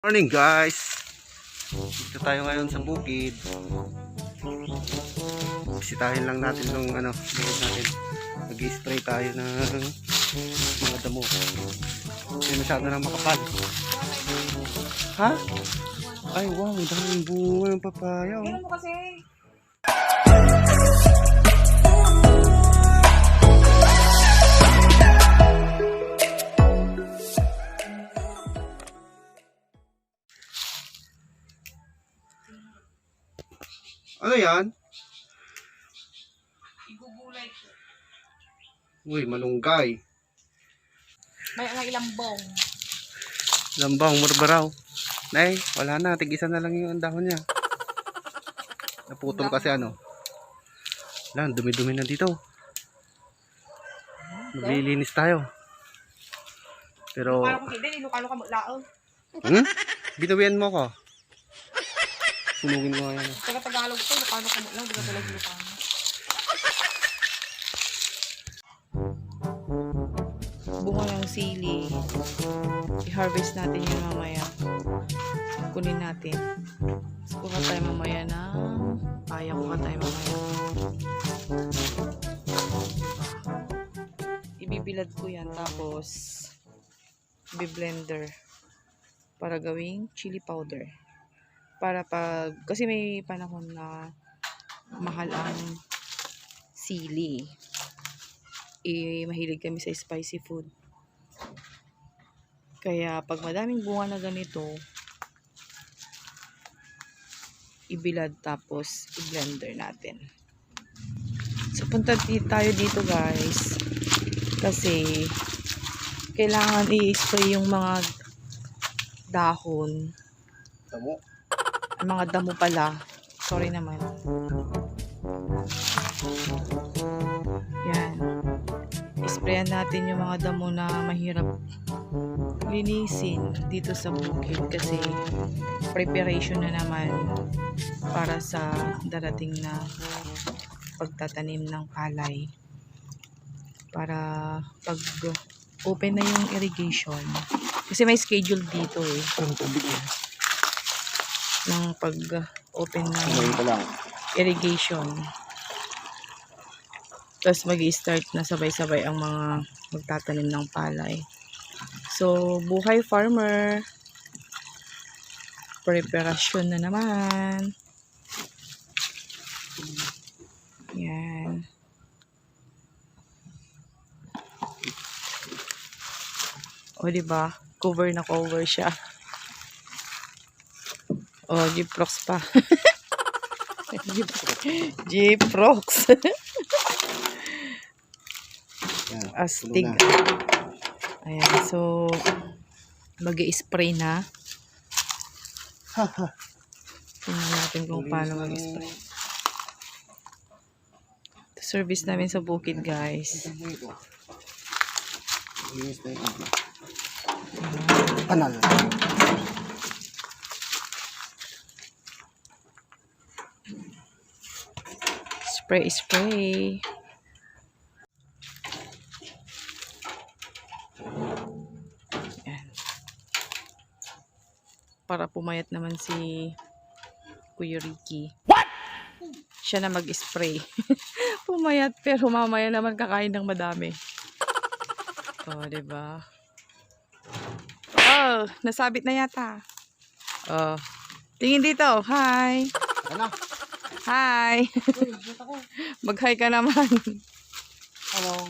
Morning guys, dito tayo ngayon sa bukid. Bisitahin lang natin yung bukid natin. Mag-spray tayo ng mga damo. Hindi masyado na makapal. Ha? Ay wow, daming bunga ng papaya. Ganun mo kasi. Ano yan? Igugulay ko. Uy, malunggay. May ang ilang bong. Lambang, marbaraw. Nay, wala na. Tig-isa na lang yung dahon niya. Naputol kasi ano. Wala, dumi-dumi na dito. Maglilinis tayo. Pero, Parang kung hindi, ilukalo ka lao. binawian mo ko. Sunugin ko nga yan. Taga-Tagalog to, ilukalo ka lang, di ka talaga ilukalo. Bunga ng sili. I-harvest natin yun mamaya. Kunin natin. Kuha tayo mamaya ng paya. Kuha tayo mamaya. Ibibilad ko yan. Tapos i-blender para gawing chili powder. Para pag, kasi may panahon na mahal ang sili. Mahilig kami sa spicy food. Kaya pag madaming bunga na ganito, ibilad tapos i-blender natin. So punta tayo dito guys. Kasi kailangan i-spray yung mga dahon. Tamo. Mga damo pala. Sorry naman. Yan. Isprayan natin yung mga damo na mahirap linisin dito sa bukid kasi preparation na naman para sa darating na pagtatanim ng palay. Para pag open na yung irrigation. Kasi may schedule dito eh. Ng pag-open ng irrigation. Tapos mag-i-start na sabay-sabay ang mga magtatanim ng palay. So, buhay farmer. Preparasyon na naman. Yan. O, diba? Cover na cover siya. Oh, G-Prox pa. G-Prox. Astig. Ayan, so mag-i-spray na. Tingnan natin kung paano mag-i-spray. Service namin sa bukid, guys. Panal. Spray. Ayan. Para pumayat naman si Kuya Ricky. What? Siya na mag-spray. Pumayat pero mamaya naman kakain ng madami. Oh, diba? Oh, nasabit na yata. Oh. Tingin dito. Hi. Ano? Hi. Mag-hi ka naman. Hello.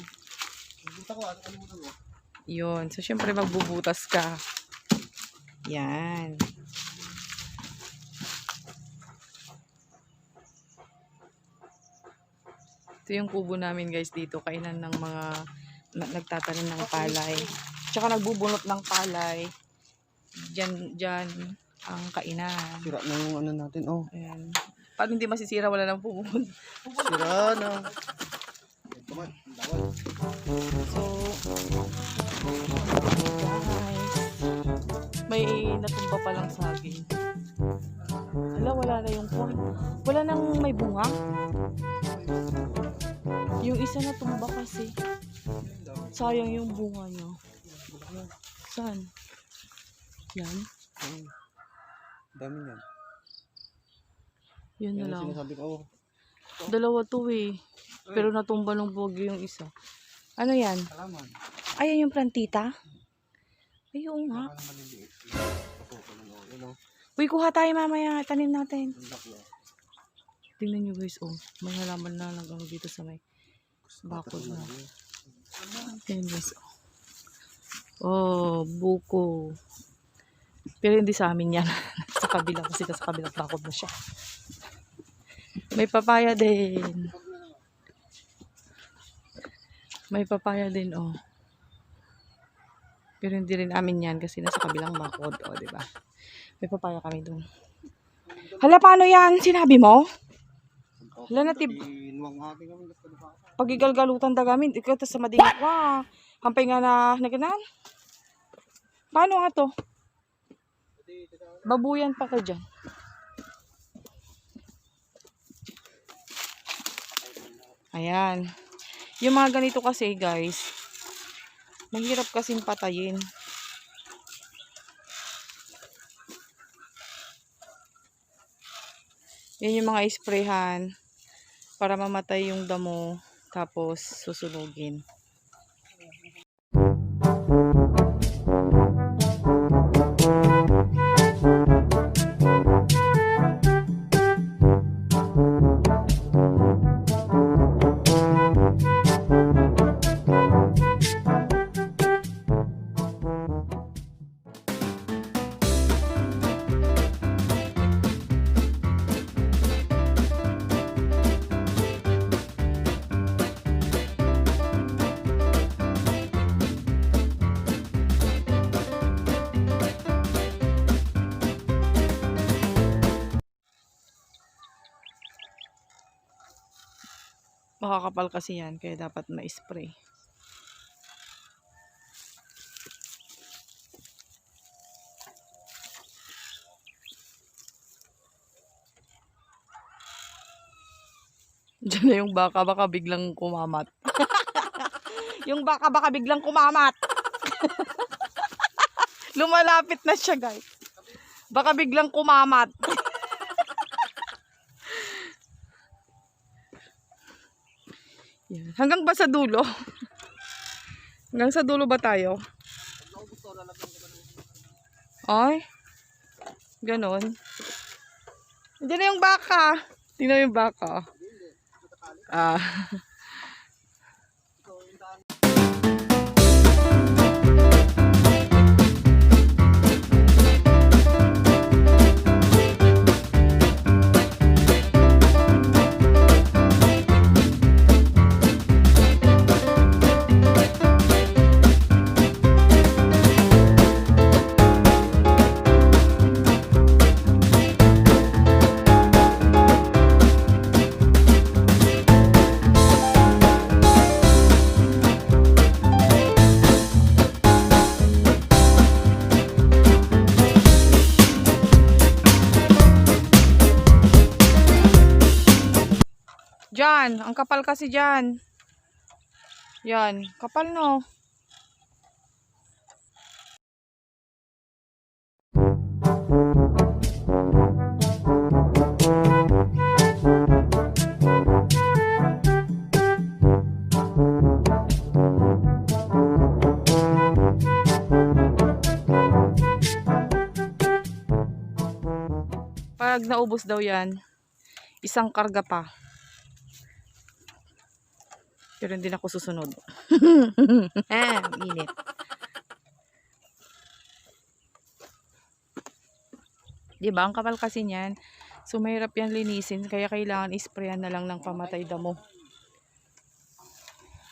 Buta ko, ano mo? Yun. So, syempre magbubutas ka. Yan. Ito yung kubo namin guys dito. Kainan ng mga nagtatanim ng palay. Tsaka nagbubunot ng palay. Diyan ang kainan. Sira na yung ano natin, oh. Ayan. Paano hindi masisira? Wala nang pupunta. Sira na. So, guys, may natumba palang saging. Hala, wala na yung puwan. Wala nang may bunga. Yung isa natumba kasi. Sayang yung bunga niya. Saan? Yan. Dami yan. Yun na Yan ang lang. sinasabi ko. Oh, Dalawa to eh. Pero natumba ng bugyo yung isa. Ano yan? halaman. Ayan yung plantita? Ay, oo nga. Baka naman maliliit. Pasukan na no. Yun o. Uy, kuha tayo mamaya. Tanim natin. Ang laki o. Tingnan nyo guys, oh. May halaman na lang dito sa may bakod na. Tingnan guys, oh. Oh, buko. Pero hindi sa amin yan. Sa kabila kasi sa kabilang bakod na siya. May papaya din. May papaya din, oh. Pero hindi rin amin yan kasi nasa kabilang bakod, oh, di ba? May papaya kami dun. Hala, paano yan? Sinabi mo? Hala, natib. Pagigalgalutan da gamin. Ikaw ta sa madingit. Wow. Hampay nga na naganan. Paano nga to? Babuyan pa ka dyan. Ayan. Yung mga ganito kasi guys, mahirap kasing patayin. Yan yung mga sprayhan para mamatay yung damo tapos susunugin. Makakapal kasi yan, kaya dapat ma-spray. Diyan na yung baka, baka biglang kumamat. Yung baka, baka biglang kumamat. Lumalapit na siya, guys. Baka biglang kumamat. Yan. Hanggang ba sa dulo? Hanggang sa dulo ba tayo? Ay. Ganon. Diyan na yung baka. Tingnan yung baka. Ah. Diyan, ang kapal kasi diyan. Yan, kapal no. Pag naubos daw yan, isang karga pa. Pero hindi na ako susunod. Init. Diba? Ang kapal kasi niyan. So, mahirap yan linisin. Kaya kailangan isprayan na lang ng pamatay damo.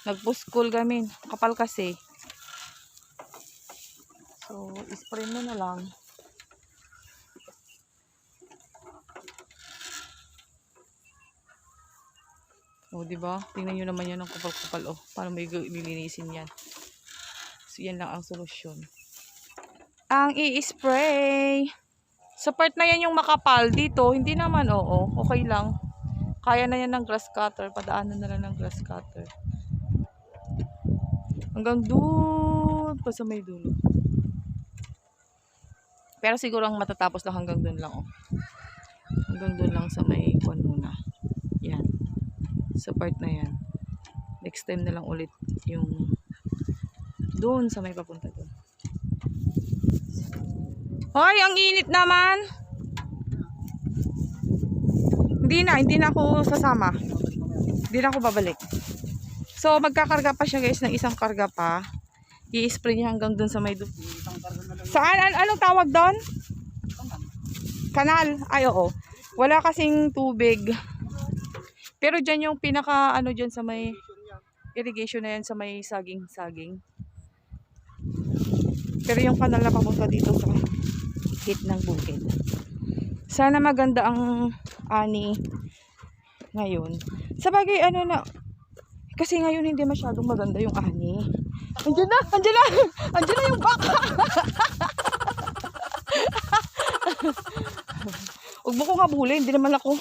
Nagpuskol kami. Kapal kasi. So, ispray mo na lang. O, diba? Tingnan nyo naman yan ang kapal-kapal. O, paano may lilinisin yan. So, yan lang ang solusyon. Ang i-spray. Sa part na yan yung makapal. Dito, hindi naman, oo. Okay lang. Kaya na yan ng grass cutter. Padaanan na lang ng grass cutter. Hanggang doon pa sa may dulo. Pero siguro ang matatapos lang hanggang doon lang, oh. Hanggang doon lang sa may kwan muna. Yan. Sa part na yan. Next time na lang ulit yung doon sa may papunta doon. Hoy, ang init naman. Hindi na ako sasama. Hindi na ako babalik. So, magkakarga pa siya guys ng isang karga pa. I-spray niya hanggang dun sa may Saan? Anong tawag doon? Kanal. Ay, oo. Wala kasing tubig. Pero dyan yung pinaka, ano dyan sa may irrigation na yan sa may saging-saging. Pero yung kanal na papunta dito sa hit ng bukid. Sana maganda ang ani ngayon. Sa bagay, ano na, kasi ngayon hindi masyadong maganda yung ani. Andiyan na yung baka. Huwag mo kong habulin, hindi naman ako.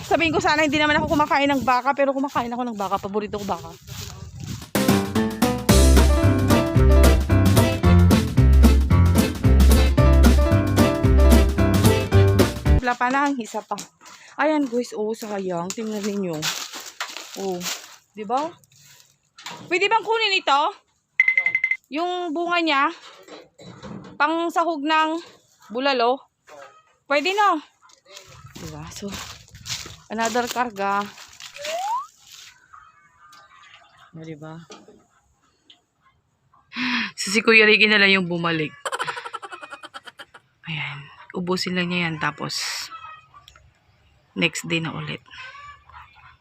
Sabihin ko sana hindi naman ako kumakain ng baka, pero kumakain ako ng baka, paborito ko baka. Wala pa lang, isa pa. Ayan guys, oh sayang, tingnan niyo. Oh, 'di ba? Pwede bang kunin ito? Yung bunga niya, pang sahog ng bulalo. Pwede no? Diba? So, another karga. O, diba? So, si Kuya Ricky na lang yung bumalik. Ayan. Ubusin lang niya yan. Tapos, next day na ulit.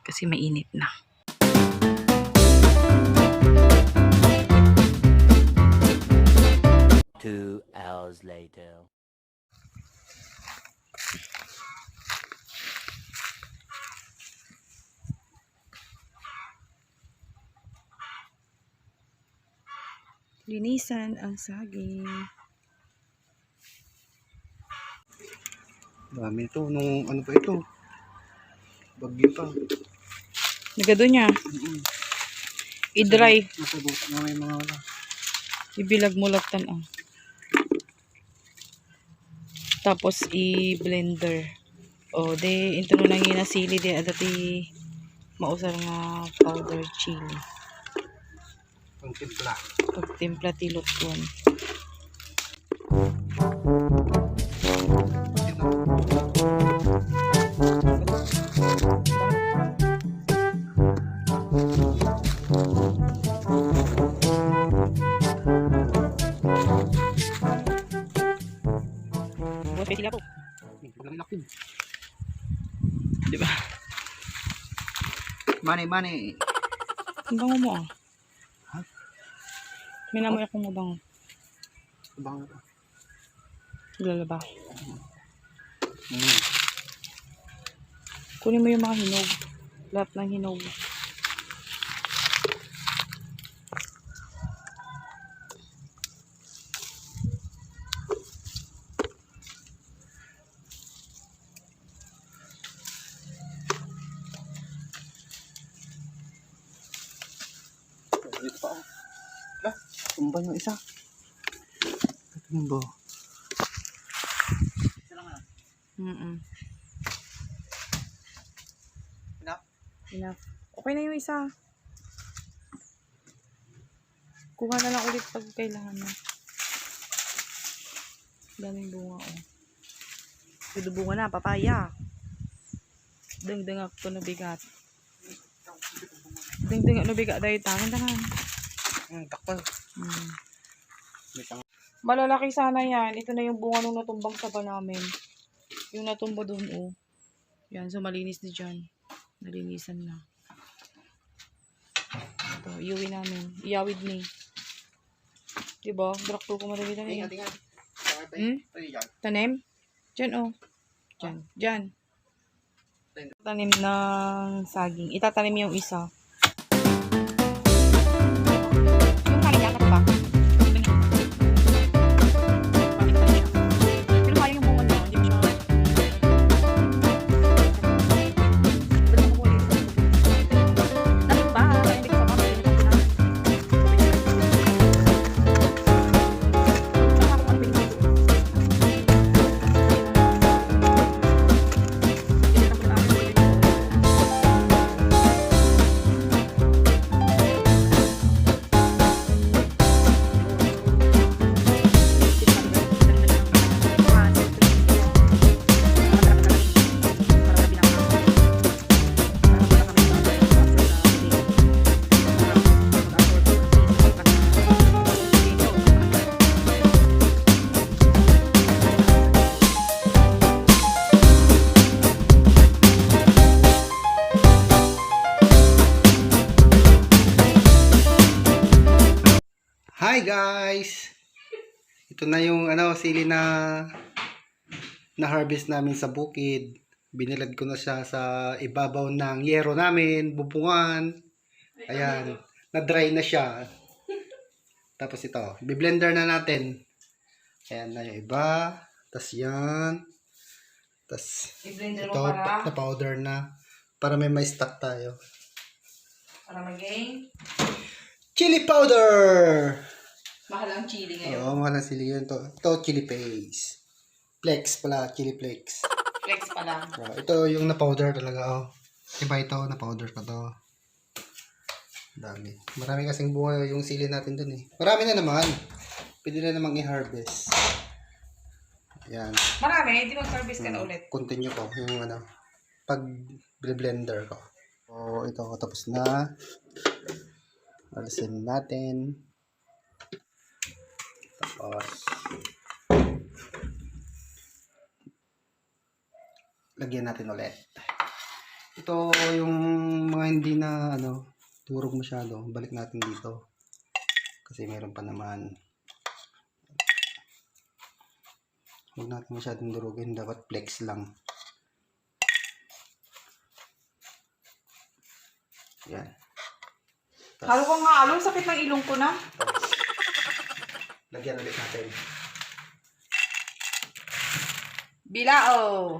Kasi mainit na. Two hours later. Linisan ang saging. Dami ito. Nung ano pa ito? Bagyo pa. Nagado niya. I-dry. Nasa buta na may mga wala. Ibilag mo latan ah. Tapos i-blender. O de ito na nang inasili de adati mausar nga powder chili. Ang timpla. Pagtimpla tilot yun. Buat pwede sila po. Laki. Diba? Mani. Ang bango mo ah. Ha? May namoy akong mabango. Bang. Lalaba. Kunin mo yung mga hinog. Lahat ng hinog. Dito pa ako. Lah, tumbang yung isa. Ito yung bo. Enough. Okay na yung isa. Kuha na lang ulit pag kailangan mo. Daming bunga oh. Pwede bunga na, papaya. Deng-deng ako na bigat. Deng-deng ako na bigat dahil tangan. Takpal. Malalaki sana yan. Ito na yung bunga nung natumbang saba namin. Yung natumba doon oh. Yan, so malinis na dyan. Nalinisan na. Ito, iuwi namin. Iyawid ni. Diba? Drakto ko madali na yun. Tanim? Diyan oh. Diyan. Tanim ng saging. Itatanim yung isa. Yung kanin niya, ba? Pero kaya yung bunga niya. Hindi mo siya. Hi guys! Ito na yung sili na harvest namin sa bukid. Binilad ko na siya sa ibabaw ng yero namin, bubungan. Ayan, na-dry na siya. Tapos ito, biblender na natin. Ayan na yung iba. Tapos yan. Tapos I-blender ito, mo para? na powder na. Para may stock tayo. Para maging Chili powder! mahal ang chili ngayon. Oo, mahal ang sili yun. Ito chili paste. Flex pala, chili flakes. Flex pa lang. Ito yung na-powder talaga, oh. Iba ito, na-powder pa to. Dami. Marami kasing bunga yung sili natin dun eh. Marami na naman. Pwede na namang i-harvest. Ayan. Marami, hindi mag-service ka na ulit. Continue ko yung pag-blender ko. So, ito, tapos na. Alisin natin. Tapos, lagyan natin ulit. Ito yung mga hindi na turog masyado. Balik natin dito. Kasi meron pa naman. Huwag natin masyadong durugin. Dapat flex lang. Yan. Halo ko nga, alo, sakit ng ilong ko na. Lagyan ulit natin. Bilao.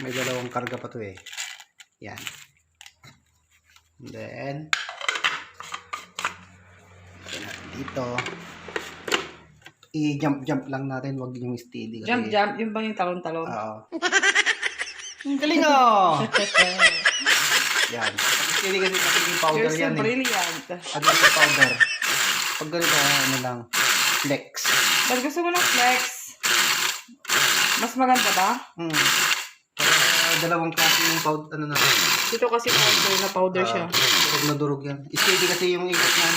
May dalawang karga pa to eh. Yan. And then, lagyan natin dito. I-jump lang natin. Huwag yung steady. Kasi, Jump, yung bang yung talon-talon? Oo. Ang galing oh! Yan. Steady kasi yung powder You're so yan eh. brilliant. Ano yung powder? Pag ganito, lang. Flex. Ba't gusto mo ng flex? Mas maganda ba? Dalawang klase yung powder, na. Dito kasi powder na powder siya. Durog na durog yan. Steady kasi yung ikot yan.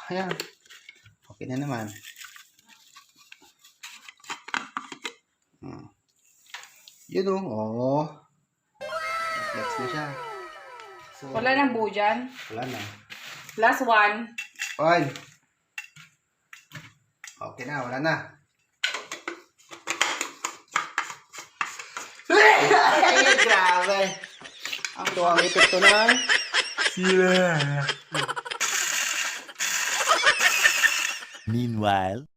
Ayan. Okay na naman. Yun oh. Flex na siya. So, Wala nang buo dyan. wala na. Last one. Fine. Okay na, wala na. Ay, grabe. Ito ang epekto ng sila. Meanwhile,